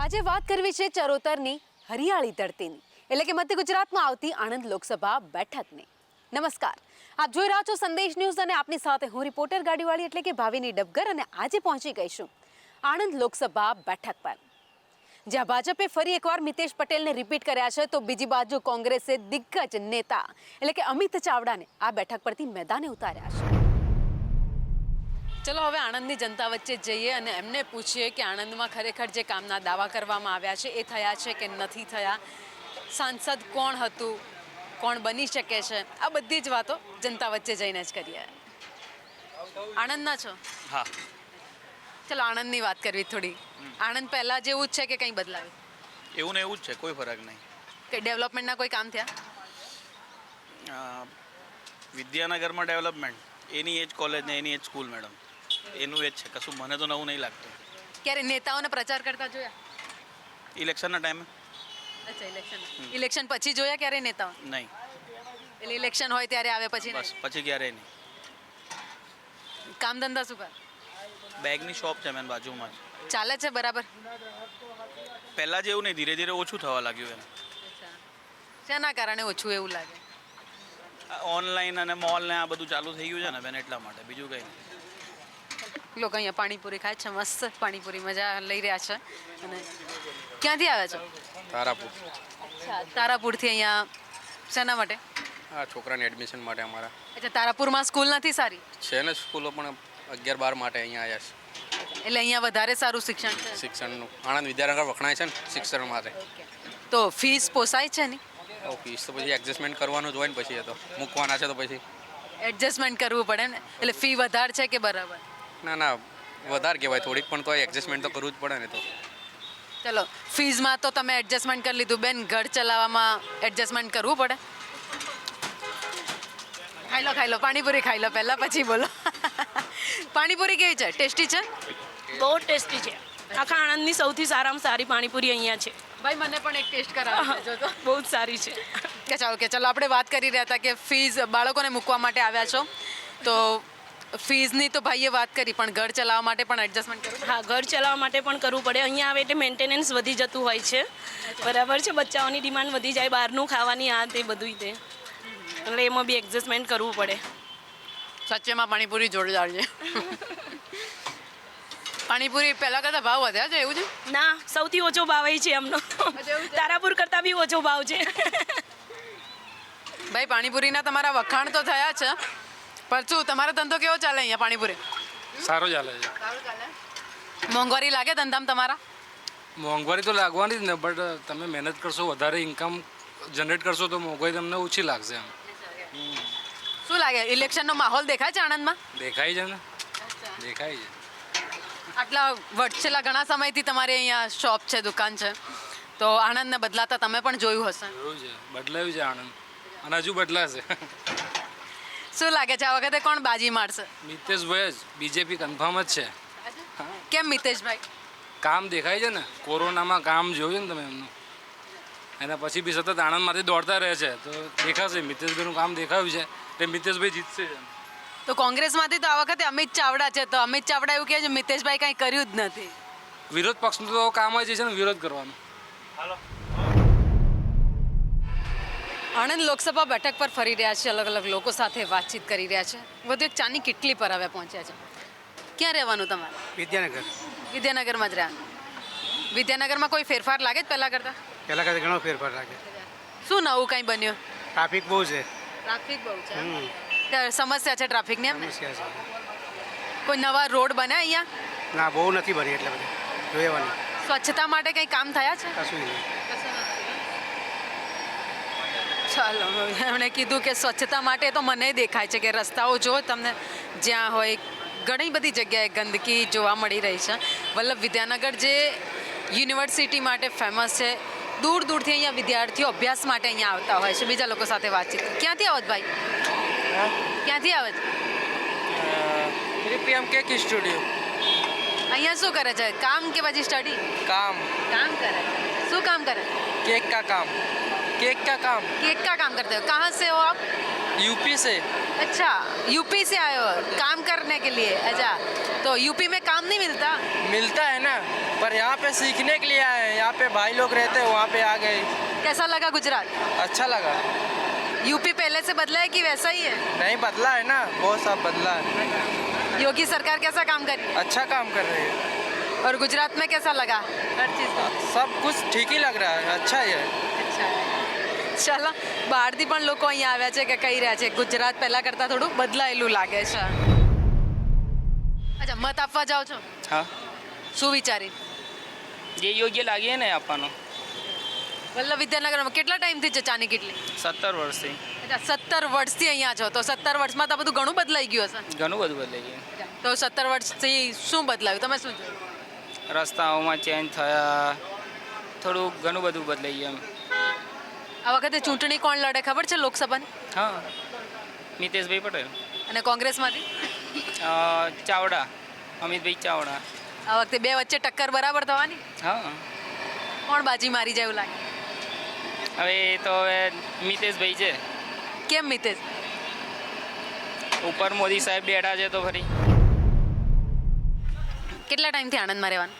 આજે વાત કરવી છે ચરોતરની હરિયાળી ધરતીની, એટલે કે મધ્ય ગુજરાતમાં આવતી આણંદ લોકસભા બેઠકની. નમસ્કાર, આપ જોઈ રહ્યા છો સંદેશ ન્યૂઝ અને આપની સાથે હું રિપોર્ટર ગાડીવાળી એટલે કે ભાવિની ડબગર. અને આજે પહોંચી ગઈશું આણંદ લોકસભા બેઠક પર, જ્યાં ભાજપે ફરી એકવાર મિતેશ પટેલને રિપીટ કર્યા છે, તો બીજી બાજુ કોંગ્રેસે દિગ્ગજ નેતા એટલે કે અમિત ચાવડાને આ બેઠક પરથી મેદાને ઉતાર્યા છે. ચલો હવે આણંદની જનતા વચ્ચે જઈએ અને એમને પૂછીએ કે આણંદમાં ખરેખર જે કામના દાવા કરવામાં આવ્યા છે એ થયા છે કે નથી થયા, સાંસદ કોણ હતું, કોણ બની શકે છે, આ બધી જ વાતો જનતા વચ્ચે જઈને જ કરીએ. આણંદના છો? હા. ચલો આણંદની વાત કરવી થોડી. આણંદ પહેલાં જેવું જ છે કે કંઈ બદલાયું? એવું ને એવું જ છે, કોઈ ફરક નહીં. કંઈ ડેવલપમેન્ટના કોઈ કામ થયા? વિદ્યાનગરમાં ડેવલપમેન્ટ એની એ જ કોલેજ ને એની એ જ સ્કૂલ મેડમ, એનું એ જ છે, કશું મને તો નવું નહીં લાગતું. ક્યારે નેતાઓને પ્રચાર કરતા જોયા? ઇલેક્શનના ટાઈમે. અચ્છા, ઇલેક્શન પછી જોયા ક્યારે નેતાઓ? નહીં. એટલે ઇલેક્શન હોય ત્યારે આવે પછી બસ પછી ક્યારેય નહીં. કામ ધંધા શું કરે? બેગની શોપ છે મેન બાજુમાં જ. ચાલે છે બરાબર? પહેલાં જેવું નહીં, ધીરે ધીરે ઓછું થવા લાગ્યું એમ. શેના કારણે ઓછું એવું લાગે? ઓનલાઈન અને મોલ ને આ બધું ચાલુ થઈ ગયું છે ને બેન, એટલા માટે, બીજું કંઈ નહીં. લોકો અહીંયા પાણીપુરી ખાય છે, મસ્ત પાણીપુરી મજા લઈ રહ્યા છે. અને ક્યાંથી આવ્યા છો? તારાપુર. અચ્છા, તારાપુરથી અહીંયા શેના માટે? હા, છોકરાને એડમિશન માટે અમારા. અચ્છા, તારાપુરમાં સ્કૂલ નથી સારી? છે ને સ્કૂલો, પણ 11-12 માટે અહીંયા આવ્યા છે. એટલે અહીંયા વધારે સારું શિક્ષણ છે? શિક્ષણનું આણંદ વિદ્યાનગર વખણાય છે ને શિક્ષણ માટે. તો ફીસ પોસાય છે ને? ફીસ તો પછી એડજસ્ટમેન્ટ કરવાનું જ હોય ને, પછી એ તો મૂકવાના છે તો પછી એડજસ્ટમેન્ટ કરવું પડે ને. એટલે ફી વધારે છે કે બરાબર? ના વધારે કહેવાય થોડીક, પણ તો એડજસ્ટમેન્ટ તો કરવું જ પડે ને. તો ચલો, ફીઝમાં તો તમે એડજસ્ટમેન્ટ કરી લીધું, બેન ઘર ચલાવવામાં એડજસ્ટમેન્ટ કરવું પડે? ખાઈ લો પાણીપુરી ખાઈ લો પહેલાં, પછી બોલો. પાણીપુરી કેવી છે? ટેસ્ટી છે? બહુ ટેસ્ટી છે. આખા આણંદની સૌથી સારામાં સારી પાણીપુરી અહીંયા છે. ભાઈ મને પણ એક ટેસ્ટ કરાવો તો. બહુ જ સારી છે. કે ચાલો આપણે વાત કરી રહ્યા હતા કે ફીઝ બાળકોને મૂકવા માટે આવ્યા છો, તો ફીઝની તો ભાઈએ વાત કરી, પણ ઘર ચલાવવા માટે પણ એડજસ્ટમેન્ટ કરવું? હા, ઘર ચલાવવા માટે પણ કરવું પડે. અહીંયા આવે એટલે મેન્ટેનન્સ વધી જતું હોય છે. બરાબર છે, બચ્ચાઓની ડિમાન્ડ વધી જાય, બહારનું ખાવાની આ તે બધું તે, એટલે એમાં બી એડજસ્ટમેન્ટ કરવું પડે. સચ્ચેમાં પાણીપુરી જોરદાર છે. પાણીપુરી પહેલાં કરતાં ભાવ વધ્યા છે એવું છે? ના, સૌથી ઓછો ભાવ એ છે એમનો. તારાપુર કરતાં બી ઓછો ભાવ છે. ભાઈ પાણીપુરીના તમારા વખાણ તો થયા છે, પણ શું તમારો ધંધો કેવો ચાલે અહીંયા પાણીપુરી? સારો ચાલે છે. મોંઘવારી લાગે ધંધામાં તમારા? મોંઘવારી તો લાગવાની જ ને, બટ તમે મહેનત કરશો, વધારે ઇન્કમ જનરેટ કરશો તો મોંઘવારી તમને ઓછી લાગશે. એમ શું લાગે, ઇલેક્શનનો માહોલ દેખાય છે આણંદમાં? દેખાય છે ને, દેખાય છે. આટલા છેલ્લા ઘણા સમયથી તમારે અહીંયા શોપ છે, દુકાન છે, તો આણંદને બદલાતા તમે પણ જોયું હશે. જોયું છે, બદલાયું છે આણંદ, અને હજુ બદલાશે. શું લાગે છે આ વખતે કોણ બાજી મારશે? મિતેશભાઈ જ, બીજેપી કન્ફર્મ જ છે. કેમ મિતેશભાઈ? કામ દેખાય છે ને, કોરોનામાં કામ જોયું ને તમે એમનું, એના પછી બી સતત આણંદમાંથી દોડતા રહે છે, તો દેખાશે. મિતેશભાઈનું કામ દેખાયું છે એટલે મિતેશભાઈ જીતશે. તો કોંગ્રેસમાંથી તો આ વખતે અમિત ચાવડા છે, તો અમિત ચાવડા એવું કહે છે મિતેશભાઈ કાંઈ કર્યું જ નથી. વિરોધ પક્ષનું તો કામ જ છે ને વિરોધ કરવાનું. આણંદ લોકસભા બેઠક પર ફરી રહ્યા છે, અલગ અલગ લોકો સાથે વાતચીત કરી રહ્યા છે. વધુ એક ચાની કિટલી પર હવે પહોંચ્યા છે. ક્યાં રહેવાનું તમારે? વિદ્યાનગર. વિદ્યાનગરમાં જ રહેવાનું. વિદ્યાનગરમાં કોઈ ફેરફાર લાગે જ પહેલાં કરતાં ઘણો ફેરફાર લાગે. શું નવું કંઈ બન્યું? ટ્રાફિક બહુ છે. ટ્રાફિક બહુ છે, સમસ્યા છે ટ્રાફિકની એમ ને? સમસ્યા છે. કોઈ નવા રોડ બન્યા અહીંયા? ના, બહુ નથી બની, એટલે બધું જોઈવાની. સ્વચ્છતા માટે કંઈ કામ થયા છે? કશું નહીં. ચાલો, એમણે કીધું કે સ્વચ્છતા માટે તો મને દેખાય છે કે રસ્તાઓ જો તમને જ્યાં હોય ઘણી બધી જગ્યાએ ગંદકી જોવા મળી રહી છે. વલ્લભ વિદ્યાનગર જે યુનિવર્સિટી માટે ફેમસ છે, દૂર દૂરથી અહીંયા વિદ્યાર્થીઓ અભ્યાસ માટે અહીંયા આવતા હોય છે. બીજા લોકો સાથે વાતચીત. ક્યાંથી આવો ભાઈ? ક્યાંથી આવે છે? 3PM cake studio. અહીંયા શું કરે છે, કામ કે પછી સ્ટડી? काम કરે. શું કામ કરે? केक का काम. केक का काम करते हो? कहाँ से हो आप? यूपी से। अच्छा, यूपी से आए हो काम करने के लिए। अच्छा, तो यूपी में काम नहीं मिलता? मिलता है ना, पर यहाँ पे सीखने के लिए आए हैं। यहाँ पे भाई लोग रहते हैं, वहाँ पे आ गए। कैसा लगा गुजरात? अच्छा लगा। यूपी पहले से बदला है कि वैसा ही है? नहीं बदला है ना, बहुत सब बदला है। योगी सरकार कैसा काम कर रही अच्छा काम कर रहे हैं। है? और गुजरात में कैसा लगा हर चीज़? सब कुछ ठीक ही लग रहा है, अच्छा ही है। ચાલો, બહારથી પણ લોકો અહીંયા આવ્યા છે કે કહી રહ્યા છે ગુજરાત પહેલા કરતાં થોડું બદલાયેલું લાગે છે. અચ્છા, મત આપવા જાઓ છો? હા, શું વિચારી? જે યોગ્ય લાગે ને આપવાનો. વલ્લભ વિદ્યાનગરમાં કેટલા ટાઈમથી છે ચાની કેટલી? 17 વર્ષથી અચ્છા, 17 વર્ષથી અહીંયા છો તો 17 વર્ષમાં તો બધું ઘણું બદલાઈ ગયું હશે. ઘણું બધું બદલાઈ ગયું. તો 17 વર્ષથી શું બદલાયું? તમે શું જોયું? રસ્તાઓમાં ચેન્જ થયા, થોડું ઘણું બધું બદલાઈ ગયું એમ. આ વખતે ચૂંટણી કોણ લડે ખબર છે લોકસભાની? હા, મિતેશભાઈ પટેલ, અને કોંગ્રેસમાંથી? ચાવડા, અમિતભાઈ ચાવડા. આ વખતે બે વચ્ચે ટક્કર બરાબર થવાની? હા, કોણ બાજી મારી જાય એવું લાગે? હવે એ તો હવે મિતેશભાઈ છે. કેમ મિતેશ? ઉપર મોદી સાહેબ બેઠા છે તો ફરી. કેટલા ટાઈમથી આણંદમાં રહેવાનું?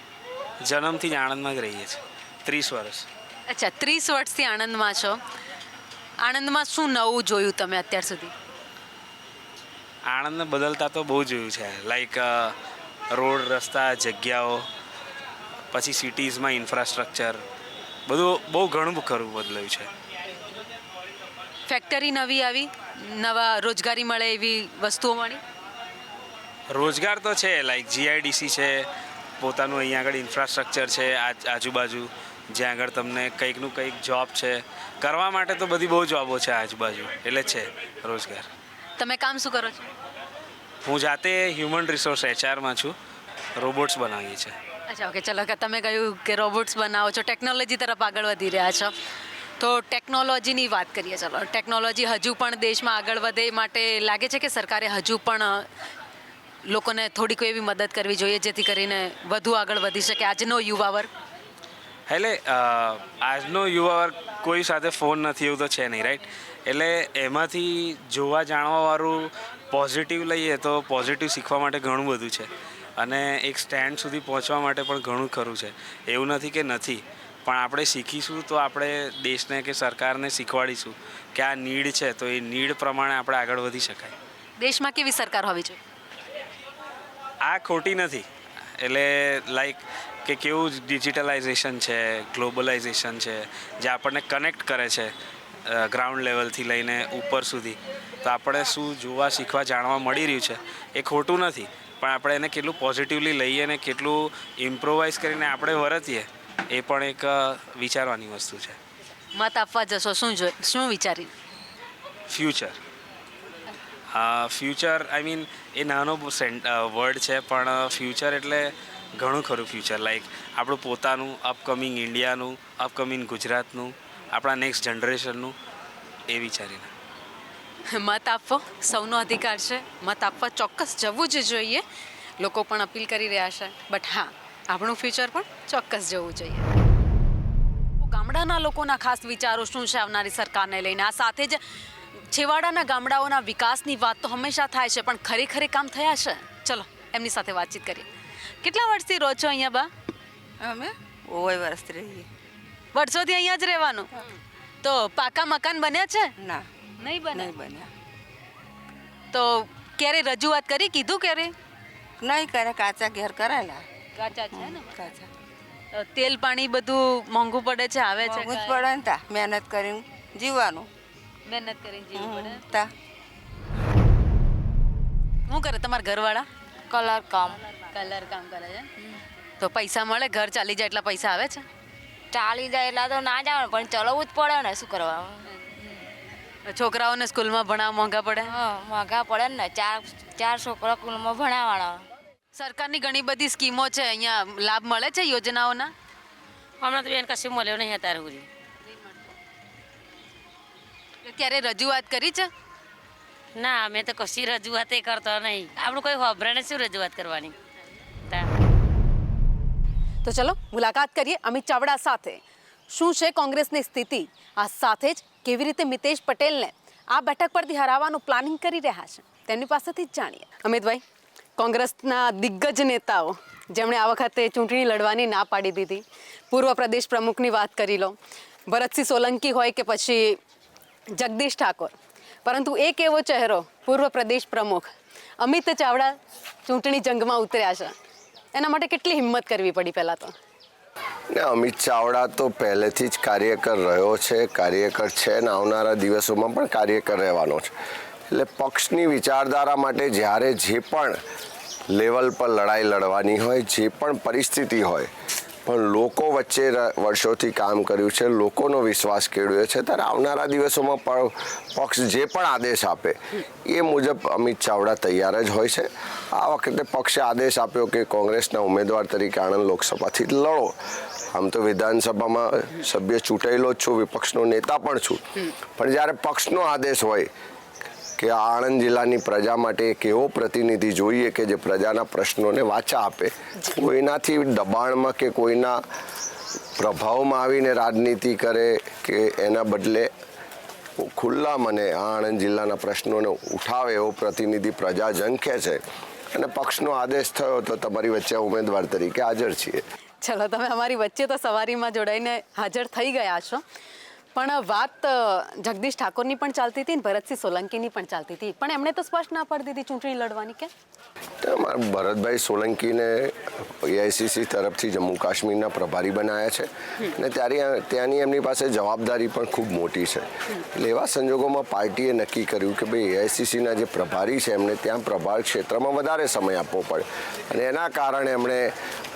જન્મથી જ આણંદમાં જ રહીએ છીએ, 30 વર્ષ. અચ્છા, 30 વર્ષથી આણંદમાં છો. આણંદમાં શું નવું જોયું તમે અત્યાર સુધી? આણંદને બદલતા તો બહુ જોયું છે, લાઈક રોડ, રસ્તા, જગ્યાઓ, પછી સિટીઝમાં ઇન્ફ્રાસ્ટ્રક્ચર, બધું બહુ ઘણું ખરું બદલાયું છે. ફેક્ટરી નવી આવી, નવા રોજગારી મળે એવી વસ્તુઓ મળી? રોજગાર તો છે, લાઈક જીઆઈડીસી છે, પોતાનું અહીંયા આગળ ઇન્ફ્રાસ્ટ્રક્ચર છે, આજુબાજુ જ્યાં આગળ તમને કંઈકનું કંઈક જોબ છે કરવા માટે, તો બધી બહુ જોબો છે આજુબાજુ, એટલે છે રોજગાર. તમે કામ શું કરો છો? હું જાતે હ્યુમન રિસોર્સ એચઆરમાં છું, રોબોટ્સ બનાવીએ છીએ. અચ્છા, ઓકે, ચલો, કે તમે કહ્યું કે રોબોટ્સ બનાવો છો, ટેકનોલોજી તરફ આગળ વધી રહ્યા છો, તો ટેકનોલોજીની વાત કરીએ. ચલો, ટેકનોલોજી હજુ પણ દેશમાં આગળ વધે એ માટે લાગે છે કે સરકારે હજુ પણ લોકોને થોડીક એવી મદદ કરવી જોઈએ જેથી કરીને વધુ આગળ વધી શકે આજનો યુવા વર્ગ? એટલે આજનો યુવા વર્ગ કોઈ સાથે ફોન નથી એવું તો છે નહીં, રાઈટ? એટલે એમાંથી જોવા જાણવાવાળું પોઝિટિવ લઈએ તો પોઝિટિવ શીખવા માટે ઘણું બધું છે, અને એક સ્ટેન્ડ સુધી પહોંચવા માટે પણ ઘણું ખરું છે. એવું નથી કે નથી, પણ આપણે શીખીશું તો આપણે દેશને કે સરકારને શીખવાડીશું કે આ નીડ છે, તો એ નીડ પ્રમાણે આપણે આગળ વધી શકાય. દેશમાં કેવી સરકાર હોવી જોઈએ? આ ખોટી નથી, એટલે લાઈક કે કેવું ડિજિટલાઇઝેશન છે, ગ્લોબલાઇઝેશન છે, જે આપણને કનેક્ટ કરે છે ગ્રાઉન્ડ લેવલથી લઈને ઉપર સુધી, તો આપણે શું જોવા, શીખવા, જાણવા મળી રહ્યું છે એ ખોટું નથી, પણ આપણે એને કેટલું પોઝિટિવલી લઈએ અને કેટલું ઇમ્પ્રોવાઇઝ કરીને આપણે વર્તીએ એ પણ એક વિચારવાની વસ્તુ છે. મત આપવા જશો, શું વિચારી? ફ્યુચર. ફ્યુચર આઈ મીન એ નાનો વર્ડ છે, પણ ફ્યુચર એટલે ઘણું ખરું ફ્યુચર, લાઈક આપણું પોતાનું અપકમિંગ ઇન્ડિયાનું, અપકમિંગ ગુજરાતનું, આપણા નેક્સ્ટ જનરેશનનું, એ વિચારીને. મત આપવો સૌનો અધિકાર છે, મત આપવા ચોક્કસ જવું જ જોઈએ, લોકો પણ અપીલ કરી રહ્યા છે, બટ હા, આપણું ફ્યુચર પણ ચોક્કસ જવું જોઈએ. ગામડાના લોકોના ખાસ વિચારો શું છે આવનારી સરકારને લઈને? આ સાથે જ છેવાડાના ગામડાઓના વિકાસની વાત તો હંમેશા થાય છે, પણ ખરેખર કામ થયા છે? ચલો, એમની સાથે વાતચીત કરીએ. કેટલા વર્ષથી રહો છો અહીંયા બા? અમે ઓય વર્ષથી રહીએ. વર્ષોથી અહીંયા જ રહેવાનું? તો પાકા મકાન બન્યા છે? ના, નહીં બને. નહીં બન્યા. તો ક્યારે રજૂઆત કરી, કીધું ક્યારે? નહીં કરે, કાચા ઘેર કરાયેલા. કાચા છે ને? કાચા. તેલ પાણી બધું મોંઘું પડે છે, આવે છે? મોંઘું જ પડે ને તા, મહેનત કરીને જીવવાનું. મહેનત કરીને જીવવું પડે. તા શું કરે તમારા ઘરવાળા? કલર કામ કલર કામ કરે છે. તો પૈસા મળે, ઘર ચાલી જાય એટલા પૈસા આવે છે? ચાલી જાય એટલા તો ના જાવ, પણ ચલાવવું જ પડે ને, શું કરવા? છોકરાઓને સ્કૂલમાં ભણાવવા મોંઘા પડે? હા, મોંઘા પડે ને. ચાર છોકરા સ્કૂલમાં ભણાવવાના. સરકારની ઘણી બધી સ્કીમો છે, અહીંયા લાભ મળે છે યોજનાઓના? હમણાં તો બેન કશું મળ્યો નહીં અત્યારે સુધી. ક્યારે રજૂઆત કરી છે? ના, અમે તો કશી રજૂઆત કરતો નહીં. આપણું કોઈ હોભરાને શું રજૂઆત કરવાની? તો ચલો મુલાકાત કરીએ અમિત ચાવડા સાથે. શું છે કોંગ્રેસની સ્થિતિ? આ સાથે જ કેવી રીતે મિતેશ પટેલને આ બેઠક પરથી હરાવવાનું પ્લાનિંગ કરી રહ્યા છે તેમની પાસેથી જ જાણીએ. અમિતભાઈ, કોંગ્રેસના દિગ્ગજ નેતાઓ જેમણે આ વખતે ચૂંટણી લડવાની ના પાડી દીધી, પૂર્વ પ્રદેશ પ્રમુખની વાત કરી લો, ભરતસિંહ સોલંકી હોય કે પછી જગદીશ ઠાકોર, પરંતુ એક એવો ચહેરો પૂર્વ પ્રદેશ પ્રમુખ અમિત ચાવડા ચૂંટણી જંગમાં ઉતર્યા છે, એના માટે કેટલી હિંમત કરવી પડી પહેલાં તો? ને અમિત ચાવડા તો પહેલેથી જ કાર્યકર રહ્યો છે, કાર્યકર છે ને આવનારા દિવસોમાં પણ કાર્યકર રહેવાનો છે. એટલે પક્ષની વિચારધારા માટે જ્યારે જે પણ લેવલ પર લડાઈ લડવાની હોય, જે પણ પરિસ્થિતિ હોય, પણ લોકો વચ્ચે વર્ષોથી કામ કર્યું છે, લોકોનો વિશ્વાસ કેળવ્યો છે, ત્યારે આવનારા દિવસોમાં પણ પક્ષ જે પણ આદેશ આપે એ મુજબ અમિત ચાવડા તૈયાર જ હોય છે. આ વખતે પક્ષે આદેશ આપ્યો કે કોંગ્રેસના ઉમેદવાર તરીકે આણંદ લોકસભાથી લડો. આમ તો વિધાનસભામાં સભ્ય ચૂંટાયેલો જ છું, વિપક્ષનો નેતા પણ છું, પણ જ્યારે પક્ષનો આદેશ હોય કે આણંદ જિલ્લાની પ્રજા માટે એક એવો પ્રતિનિધિ જોઈએ કે જે પ્રજાના પ્રશ્નોને વાચા આપે, કોઈનાથી દબાણમાં કે કોઈના પ્રભાવમાં આવીને રાજનીતિ કરે કે એના બદલે ખુલ્લા મને આણંદ જિલ્લાના પ્રશ્નોને ઉઠાવે એવો પ્રતિનિધિ પ્રજા ઝંખે છે. અને પક્ષનો આદેશ થયો તો તમારી વચ્ચે ઉમેદવાર તરીકે હાજર છીએ. ચલો, તમે અમારી વચ્ચે તો સવારીમાં જોડાઈને હાજર થઈ ગયા છો, પણ વાત જગદીશ ઠાકોરની પણ ચાલતી હતી ને ભરતસિંહ સોલંકીની પણ ચાલતી હતી, પણ એમણે તો સ્પષ્ટ ના પાડી દીધી ચૂંટણી લડવાની. કે ભરતભાઈ સોલંકીને એઆઈસીસી તરફથી જમ્મુ કાશ્મીરના પ્રભારી બનાવ્યા છે અને ત્યાંની એમની પાસે જવાબદારી પણ ખૂબ મોટી છે. એટલે એવા સંજોગોમાં પાર્ટીએ નક્કી કર્યું કે ભાઈ એઆઈસીસીના જે પ્રભારી છે એમને ત્યાં પ્રભાર ક્ષેત્રમાં વધારે સમય આપવો પડે, અને એના કારણે એમણે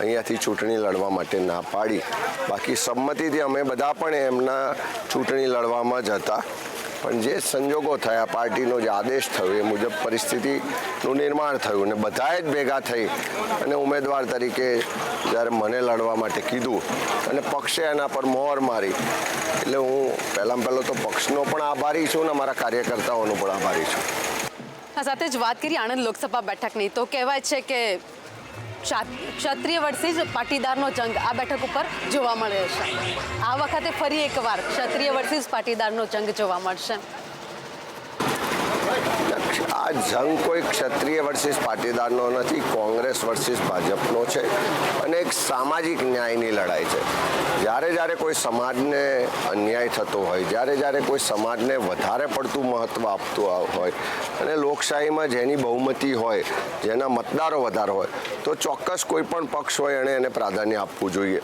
અહીંયાથી ચૂંટણી લડવા માટે ના પાડી. બાકી સંમતિથી અમે બધા પણ એમના ચૂંટણી લડવામાં જ હતા, પણ જે સંજોગો થયા, પાર્ટીનો જે આદેશ થયો એ મુજબ પરિસ્થિતિનું નિર્માણ થયું અને બધાએ જ ભેગા થઈ અને ઉમેદવાર તરીકે જ્યારે મને લડવા માટે કીધું અને પક્ષે એના પર મોહર મારી, એટલે હું પહેલો તો પક્ષનો પણ આભારી છું અને મારા કાર્યકર્તાઓનો પણ આભારી છું. આ સાથે જ વાત કરી આણંદ લોકસભા બેઠકની, તો કહેવાય છે કે ક્ષત્રિય વર્સિસ પાટીદારનો જંગ આ બેઠક ઉપર જોવા મળે છે. આ વખતે ફરી એકવાર ક્ષત્રિય વર્સિસ પાટીદારનો જંગ જોવા મળશે. આ જંગ કોઈ ક્ષત્રિય વર્સિસ પાટીદારનો નથી, કોંગ્રેસ વર્સિસ ભાજપનો છે અને એક સામાજિક ન્યાયની લડાઈ છે. જ્યારે કોઈ સમાજને અન્યાય થતો હોય, જ્યારે કોઈ સમાજને વધારે પડતું મહત્ત્વ આપતું હોય અને લોકશાહીમાં જેની બહુમતી હોય, જેના મતદારો વધારે હોય, તો ચોક્કસ કોઈ પણ પક્ષ હોય એને પ્રાધાન્ય આપવું જોઈએ.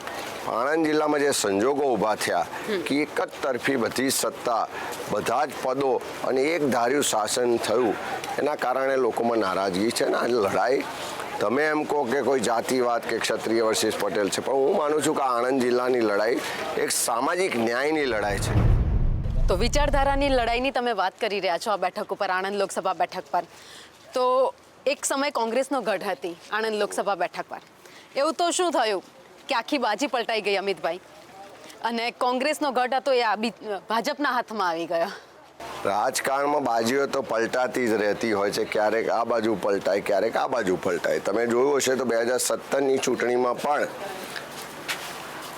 આણંદ જિલ્લામાં જે સંજોગો ઊભા થયા કે એક જ તરફી બધી સત્તા, બધા જ પદો અને એક ધાર્યું શાસન થયું, એના કારણે લોકોમાં નારાજગી છે. ને આ લડાઈ તમે એમ કહો કે કોઈ જાતિવાદ કે ક્ષત્રિય વર્સિસ પટેલ છે, પણ હું માનું છું કે આણંદ જિલ્લાની લડાઈ એક સામાજિક ન્યાયની લડાઈ છે. તો વિચારધારાની લડાઈની તમે વાત કરી રહ્યા છો આ બેઠક ઉપર, આણંદ લોકસભા બેઠક પર. તો એક સમય કોંગ્રેસનો ગઢ હતી આણંદ લોકસભા બેઠક પર, એવું તો શું થયું કે આખી બાજી પલટાઈ ગઈ અમિતભાઈ, અને કોંગ્રેસનો ગઢ હતો એ ભાજપના હાથમાં આવી ગયો. રાજકારણમાં બાજીઓ તો પલટાતી જ રહેતી હોય છે, ક્યારેક આ બાજુ પલટાય, ક્યારેક આ બાજુ પલટાય. તમે જોયું હશે તો 2017ની ચૂંટણીમાં પણ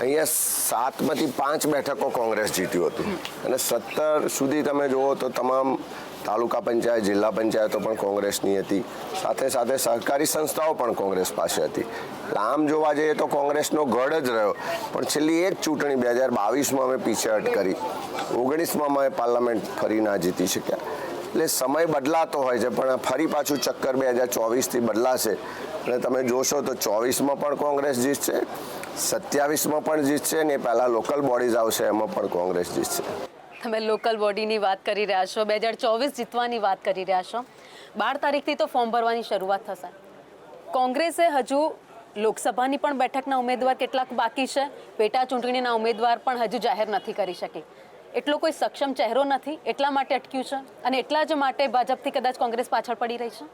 અહીંયા 7માંથી 5 બેઠકો કોંગ્રેસ જીત્યું હતું અને 17 સુધી તમે જુઓ તો તમામ તાલુકા પંચાયત, જિલ્લા પંચાયતો પણ કોંગ્રેસની હતી, સાથે સાથે સહકારી સંસ્થાઓ પણ કોંગ્રેસ પાસે હતી. આમ જોવા જઈએ તો કોંગ્રેસનો ગઢ જ રહ્યો, પણ છેલ્લી એક ચૂંટણી 2022માં અમે પીછેહટ કરી, 19માં અમે પાર્લામેન્ટ ફરી ના જીતી શક્યા. એટલે સમય બદલાતો હોય છે, પણ ફરી પાછું ચક્કર 2024થી બદલાશે અને તમે જોશો તો 24માં પણ કોંગ્રેસ જીતશે, 27માં પણ જીતશે ને પહેલાં લોકલ બોડીઝ આવશે એમાં પણ કોંગ્રેસ જીતશે. તમે લોકલ બોડીની વાત કરી રહ્યા છો, 2024 જીતવાની વાત કરી રહ્યા છો. 12 તારીખથી તો ફોર્મ ભરવાની શરૂઆત થશે. કોંગ્રેસે હજુ લોકસભાની પણ બેઠકના ઉમેદવાર કેટલાક બાકી છે, પેટા ચૂંટણીના ઉમેદવાર પણ હજુ જાહેર નથી કરી શકી. એટલો કોઈ સક્ષમ ચહેરો નથી, એટલા માટે અટક્યું છે અને એટલા જ માટે ભાજપથી કદાચ કોંગ્રેસ પાછળ પડી રહી છે.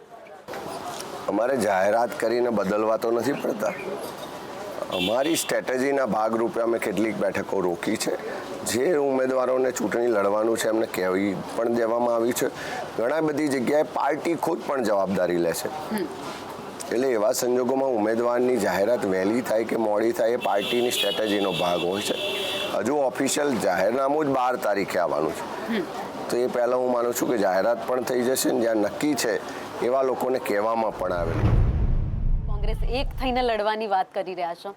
અમારે જાહેરાત કરીને બદલવા તો નથી પડતા. અમારી સ્ટ્રેટેજીના ભાગરૂપે અમે કેટલીક બેઠકો રોકી છે. જે ઉમેદવારોને ચૂંટણી લડવાનું છે એમને કહેવી પણ દેવામાં આવી છે. ઘણા બધી જગ્યાએ પાર્ટી ખુદ પણ જવાબદારી લે છે. એટલે એવા સંજોગોમાં ઉમેદવારની જાહેરાત વહેલી થાય કે મોડી થાય એ પાર્ટીની સ્ટ્રેટેજીનો ભાગ હોય છે. હજુ ઓફિશિયલ જાહેરનામું જ 12 તારીખે આવવાનું છે. તો એ પહેલાં હું માનું છું કે જાહેરાત પણ થઈ જશે ને જ્યાં નક્કી છે એવા લોકોને કહેવામાં પણ આવે. કોંગ્રેસ એક થઈને લડવાની વાત કરી રહ્યા છો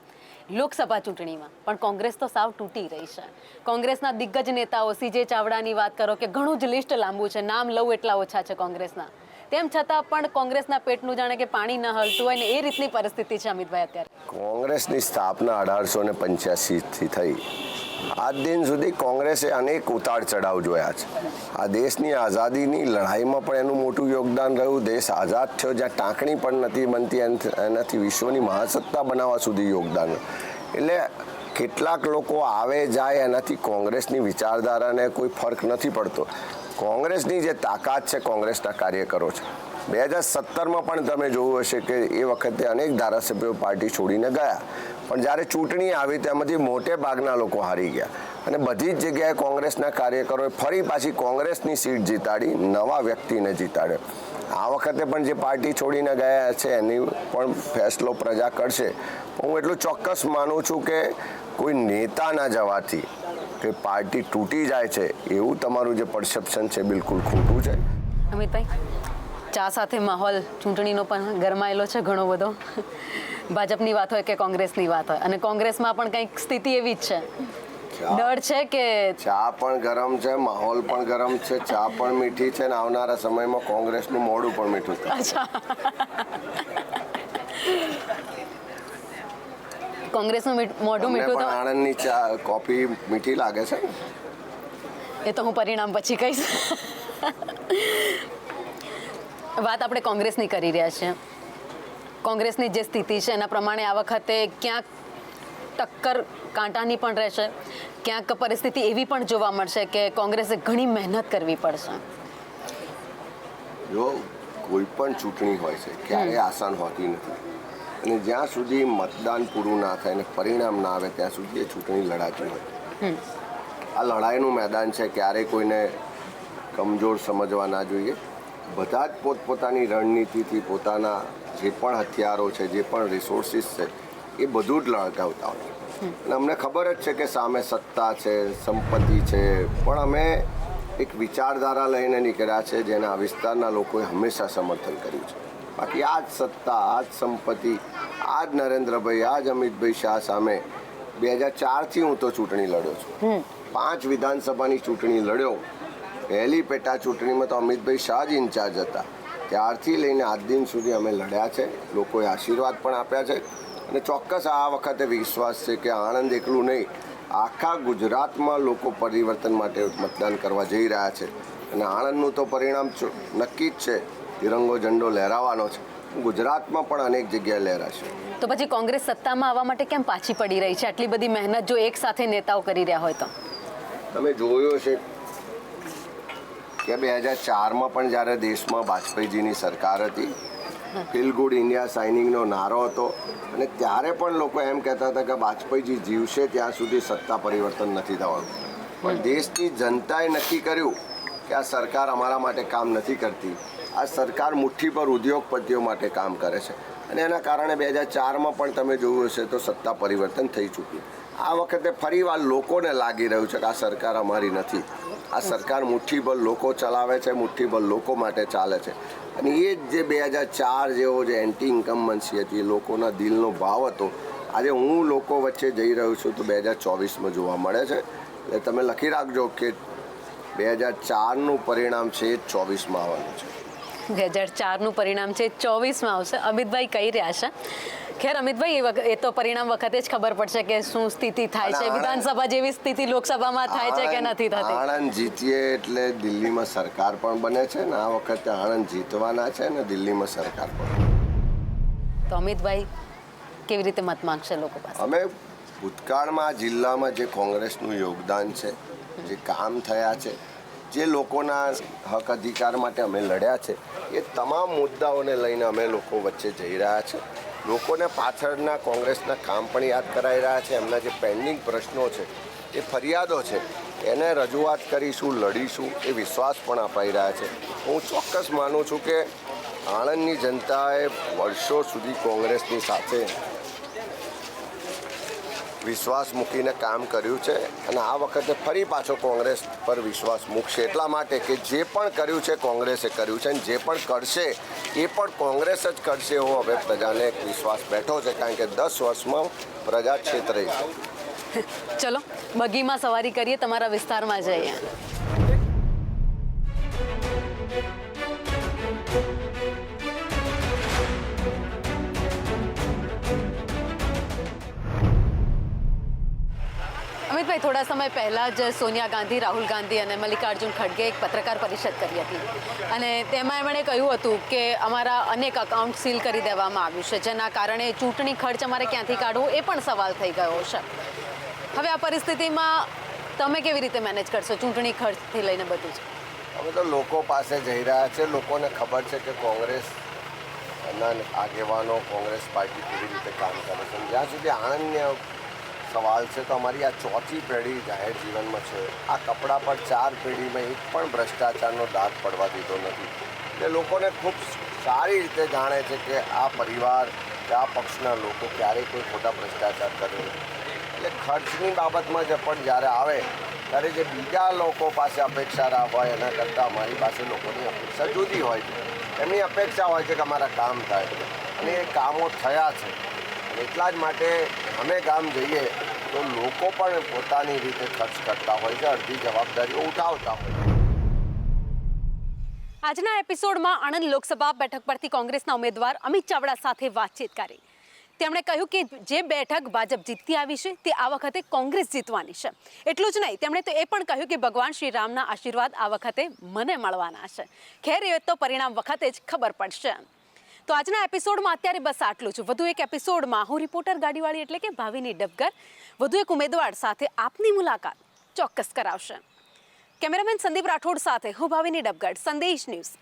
લોકસભા ચૂંટણીમાં, પણ કોંગ્રેસ તો સાવ તૂટી રહી છે. કોંગ્રેસના દિગ્ગજ નેતાઓ CJ ચાવડાની વાત કરો કે ઘણું જ લિસ્ટ લાંબુ છે, નામ લઉં એટલા ઓછા છે કોંગ્રેસના, તેમ છતાં પણ કોંગ્રેસના પેટનું જાણે કે પાણી ન હલતું હોય ને એ રીતની પરિસ્થિતિ છે અમિતભાઈ અત્યારે. કોંગ્રેસની સ્થાપના 1885થી થઈ. આજ દિન સુધી કોંગ્રેસે અનેક ઉતાર ચઢાવ જોયા છે. આ દેશની આઝાદીની લડાઈમાં પણ એનું મોટું યોગદાન રહ્યું. દેશ આઝાદ થયો જ્યાં ટાંકણી પણ નથી બનતી એનાથી વિશ્વની મહાસત્તા બનાવવા સુધી યોગદાન. એટલે કેટલાક લોકો આવે જાય એનાથી કોંગ્રેસની વિચારધારાને કોઈ ફરક નથી પડતો. કોંગ્રેસની જે તાકાત છે કોંગ્રેસના કાર્યકરો છે. 2017માં પણ તમે જોયું હશે કે એ વખતે અનેક ધારાસભ્યો પાર્ટી છોડીને ગયા, પણ જ્યારે ચૂંટણી આવી તેમાંથી મોટે ભાગના લોકો હારી ગયા અને બધી જ જગ્યાએ કોંગ્રેસના કાર્યકરોએ ફરી પાછી કોંગ્રેસની સીટ જીતાડી, નવા વ્યક્તિને જીતાડ્યો. આ વખતે પણ જે પાર્ટી છોડીને ગયા છે એની પણ ફેસલો પ્રજા કરશે. હું એટલું ચોક્કસ માનું છું કે કોઈ નેતાના જવાથી કે પાર્ટી તૂટી જાય છે એવું તમારું જે પરસેપ્શન છે બિલકુલ ખોટું છે. અમિતભાઈ, ચા સાથે માહોલ ચૂંટણીનો પણ ગરમાયેલો છે ઘણો બધો. ભાજપની વાત હોય કે કોંગ્રેસની વાત હોય, અને કોંગ્રેસમાં પણ કંઈક સ્થિતિ એવી જ છે. ડર છે કે ચા પણ ગરમ છે, માહોલ પણ ગરમ છે, ચા પણ મીઠી છે ને આવનારા સમયમાં કોંગ્રેસનું મોઢું પણ મીઠું થશે. અચ્છા, કોંગ્રેસનું મોઢું મીઠું તો આણંદની ચા કોફી મીઠી લાગે છે. એ તો હું પરિણામ પછી કહીશ. વાત આપણે કોંગ્રેસની કરી રહ્યા છીએ. કોંગ્રેસની જે સ્થિતિ છે એના પ્રમાણે આ વખતે ક્યાંક ટક્કર કાંટાની પણ રહેશે, ક્યાંક પરિસ્થિતિ એવી પણ જોવા મળશે કે કોંગ્રેસે ઘણી મહેનત કરવી પડશે. જો કોઈ પણ ચૂંટણી હોય છે ક્યારેય આસાન હોતી નથી, અને જ્યાં સુધી મતદાન પૂરું ના થાય અને પરિણામ ના આવે ત્યાં સુધી એ ચૂંટણી લડાતી હોય. આ લડાઈનું મેદાન છે, ક્યારેય કોઈને કમજોર સમજવા ના જોઈએ. બધા જ પોતપોતાની રણનીતિથી પોતાના જે પણ હથિયારો છે, જે પણ રિસોર્સિસ છે એ બધું જ લડકાવતા હોય. અને અમને ખબર જ છે કે સામે સત્તા છે, સંપત્તિ છે, પણ અમે એક વિચારધારા લઈને નીકળ્યા છે જેને આ વિસ્તારના લોકોએ હંમેશા સમર્થન કર્યું છે. બાકી આ જ સત્તા, આ જ સંપત્તિ, આ જ નરેન્દ્રભાઈ, આ જ અમિતભાઈ શાહ સામે 2004થી હું તો ચૂંટણી લડ્યો છું. 5 વિધાનસભાની ચૂંટણી લડ્યો. પહેલી પેટા ચૂંટણીમાં તો અમિતભાઈ શાહ જ ઇન્ચાર્જ હતા. ત્યારથી લઈને આજ દિન સુધી અમે લડ્યા છે. લોકોએ આશીર્વાદ પણ આપ્યા છે, અને ચોક્કસ આ વખતે વિશ્વાસ છે કે આણંદ એકલું નહીં, આખા ગુજરાતમાં લોકો પરિવર્તન માટે મતદાન કરવા જઈ રહ્યા છે. અને આણંદનું તો પરિણામ નક્કી જ છે, તિરંગો ઝંડો લહેરાવાનો છે. ગુજરાતમાં પણ અનેક જગ્યાએ લહેરાશે. તો પછી કોંગ્રેસ સત્તામાં આવવા માટે કેમ પાછી પડી રહી છે? આટલી બધી મહેનત જો એક સાથે નેતાઓ કરી રહ્યા હોય તો. તમે જોયો છે કે 2004માં પણ જ્યારે દેશમાં વાજપેયીજીની સરકાર હતી, ફીલ ગુડ ઇન્ડિયા સાઇનિંગનો નારો હતો, અને ત્યારે પણ લોકો એમ કહેતા હતા કે વાજપેયીજી જીવશે ત્યાં સુધી સત્તા પરિવર્તન નથી થવાનું. પણ દેશની જનતાએ નક્કી કર્યું કે આ સરકાર અમારા માટે કામ નથી કરતી, આ સરકાર મુઠ્ઠી પર ઉદ્યોગપતિઓ માટે કામ કરે છે. અને એના કારણે 2004માં પણ તમે જોયું હશે તો સત્તા પરિવર્તન થઈ ચૂક્યું. આ વખતે ફરીવાર લોકોને લાગી રહ્યું છે કે આ સરકાર અમારી નથી, આ સરકાર મુઠ્ઠીભર લોકો ચલાવે છે, મુઠ્ઠીભર લોકો માટે ચાલે છે. અને એ જ જે 2004 જેવો જે એન્ટી ઇન્કમ્બન્સી હતી, લોકોના દિલનો ભાવ હતો, આજે હું લોકો વચ્ચે જઈ રહ્યો છું તો 2024માં જોવા મળે છે. એટલે તમે લખી રાખજો કે 2004નું પરિણામ છે 24માં આવવાનું છે. 2004નું પરિણામ છે 24માં આવશે, અમિતભાઈ કહી રહ્યા છે. ખેર અમિતભાઈ, એ તો પરિણામ વખતે જ ખબર પડશે કે શું સ્થિતિ થાય છે. વિધાનસભા જેવી સ્થિતિ લોકસભામાં થાય છે કે નથી થતી. આણંદ જીતીએ એટલે દિલ્હીમાં સરકાર પણ બને છે ને આ વખતે આણંદ જીતવાના છે ને દિલ્હીમાં સરકાર પણ. તો અમિતભાઈ કેવી રીતે મત માંગશે લોકો પાસે? અમે ભૂતકાળમાં જિલ્લામાં જે કોંગ્રેસનું યોગદાન છે, જે કામ થયા છે, જે લોકોના હક અધિકાર માટે અમે લડ્યા છે, એ તમામ મુદ્દાઓને લઈને અમે લોકો વચ્ચે જઈ રહ્યા છે. લોકોને પાછળના કોંગ્રેસના કામ પણ યાદ કરાવી રહ્યા છે. એમના જે પેન્ડિંગ પ્રશ્નો છે, એ ફરિયાદો છે, એને રજૂઆત કરીશું, લડીશું, એ વિશ્વાસ પણ અપાઈ રહ્યા છે. હું ચોક્કસ માનું છું કે આણંદની જનતાએ વર્ષો સુધી કોંગ્રેસની સાથે વિશ્વાસ મૂકીને કામ કર્યું છે અને આ વખતે ફરી પાછો કોંગ્રેસ પર વિશ્વાસ મૂકશે એટલા માટે કે જે પણ કર્યું છે કોંગ્રેસે કર્યું છે અને જે પણ કરશે એ પણ કોંગ્રેસ જ કરશે એવો હવે પ્રજાને એક વિશ્વાસ બેઠો છે, કારણ કે 10 વર્ષમાં પ્રજા છેતરાઈ છે. ચલો બગીમાં સવારી કરીએ, તમારા વિસ્તારમાં જઈએ. અમિતભાઈ, થોડા સમય પહેલાં જ સોનિયા ગાંધી, રાહુલ ગાંધી અને મલ્લિકાર્જુન ખડગે એક પત્રકાર પરિષદ કરી હતી અને તેમાં એમણે કહ્યું હતું કે અમારા અનેક અકાઉન્ટ સીલ કરી દેવામાં આવ્યું છે, જેના કારણે ચૂંટણી ખર્ચ અમારે ક્યાંથી કાઢવો એ પણ સવાલ થઈ ગયો છે. હવે આ પરિસ્થિતિમાં તમે કેવી રીતે મેનેજ કરશો ચૂંટણી ખર્ચથી લઈને બધું જ? અમે તો લોકો પાસે જઈ રહ્યા છે. લોકોને ખબર છે કે કોંગ્રેસના આગેવાનો, કોંગ્રેસ પાર્ટી કેવી રીતે કામ કરે છે. જ્યાં સુધી આણંદને સવાલ છે તો અમારી આ 4થી પેઢી જાહેર જીવનમાં છે. આ કપડા પર 4 પેઢીમાં એક પણ ભ્રષ્ટાચારનો દાગ પડવા દીધો નથી. એટલે લોકોને ખૂબ સારી રીતે જાણે છે કે આ પરિવાર કે આ પક્ષના લોકો ક્યારેય કોઈ ખોટા ભ્રષ્ટાચાર કરે નહીં. એટલે ખર્ચની બાબતમાં જ પણ જ્યારે આવે ત્યારે જે બીજા લોકો પાસે અપેક્ષા હોય એના કરતાં અમારી પાસે લોકોની અપેક્ષા જુદી હોય છે. એમની અપેક્ષા હોય છે કે અમારા કામ થાય અને એ કામો થયા છે. એટલા જ માટે અમે ગામ જઈએ તો લોકો પણ પોતાની રીતે ખર્ચ કરતા હોય છે, અડધી જવાબદારીઓ ઉઠાવતા હોય છે. આજના એપિસોડમાં આણંદ લોકસભા બેઠક પરથી કોંગ્રેસના ઉમેદવાર અમિત ચાવડા સાથે વાતચીત કરી. તેમણે કહ્યું કે જે બેઠક ભાજપ જીતતી આવી છે તે આ વખતે કોંગ્રેસ જીતવાની છે. એટલું જ નહીં, તેમણે તો એ પણ કહ્યું કે ભગવાન શ્રી રામના આશીર્વાદ આ વખતે મને મળવાના છે. ખેર એ તો પરિણામ વખતે જ ખબર પડશે. તો આજના એપિસોડમાં અત્યારે બસ આટલું જ. વધુ એક એપિસોડમાં હું રિપોર્ટર ગાડીવાળી એટલે કે ભાવિની ડબગર વધુ એક ઉમેદવાર સાથે આપની મુલાકાત ચોક્કસ કરાવશે. કેમેરામેન સંદીપ રાઠોડ સાથે હું ભાવિની ડબગર, સંદેશ ન્યૂઝ.